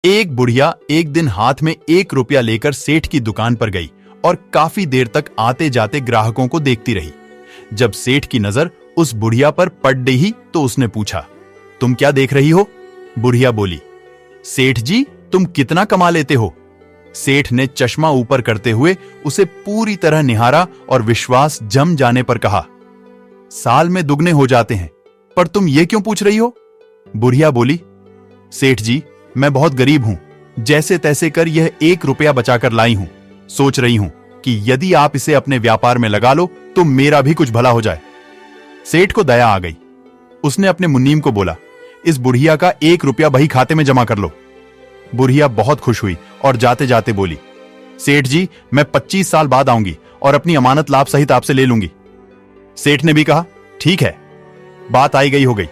एक बुढ़िया एक दिन हाथ में 1 रुपया लेकर सेठ की दुकान पर गई और काफी देर तक आते जाते ग्राहकों को देखती रही। जब सेठ की नजर उस बुढ़िया पर पड़ गई तो उसने पूछा, तुम क्या देख रही हो? बुढ़िया बोली, सेठ जी, तुम कितना कमा लेते हो? सेठ ने चश्मा ऊपर करते हुए उसे पूरी तरह निहारा और विश्वास जम जाने पर कहा, साल में दुगने हो जाते हैं, पर तुम ये क्यों पूछ रही हो? बुढ़िया बोली, सेठ जी, मैं बहुत गरीब हूं, जैसे तैसे कर यह 1 रुपया बचाकर लाई हूं। सोच रही हूं कि यदि आप इसे अपने व्यापार में लगा लो तो मेरा भी कुछ भला हो जाए। सेठ को दया आ गई। उसने अपने मुन्नीम को बोला, इस बुढ़िया का 1 रुपया बही खाते में जमा कर लो। बुढ़िया बहुत खुश हुई और जाते जाते बोली, सेठ जी, मैं 25 साल बाद आऊंगी और अपनी अमानत लाभ सहित आपसे ले लूंगी। सेठ ने भी कहा, ठीक है। बात आई गई हो गई।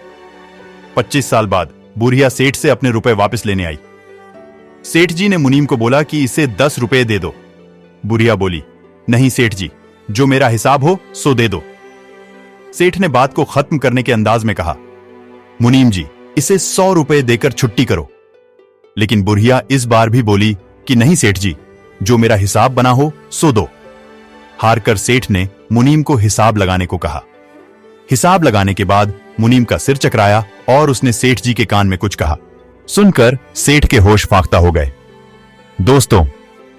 25 साल बाद बुढ़िया सेठ से अपने रुपए वापस लेने आई। सेठ जी ने मुनीम को बोला कि इसे 10 रुपए दे दो। बुढ़िया बोली, नहीं सेठ जी, जो मेरा हिसाब हो सो दे दो। सेठ ने बात को खत्म करने के अंदाज में कहा, मुनीम जी, इसे 100 रुपए देकर छुट्टी करो। लेकिन बुढ़िया इस बार भी बोली कि नहीं सेठ जी, जो मेरा हिसाब बना हो सो दो। हारकर सेठ ने मुनीम को हिसाब लगाने को कहा। हिसाब लगाने के बाद मुनीम का सिर चकराया और उसने सेठ जी के कान में कुछ कहा। सुनकर सेठ के होश फाख्ता हो गए। दोस्तों,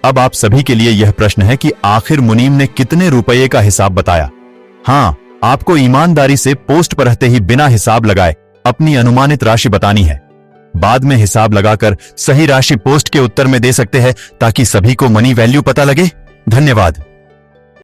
अब आप सभी के लिए यह प्रश्न है कि आखिर मुनीम ने कितने रुपये का हिसाब बताया? हां, आपको ईमानदारी से पोस्ट पर रहते ही बिना हिसाब लगाए अपनी अनुमानित राशि बतानी है। बाद में हिसाब लगाकर सही राशि पोस्ट के उत्तर में दे सकते हैं ताकि सभी को मनी वैल्यू पता लगे। धन्यवाद।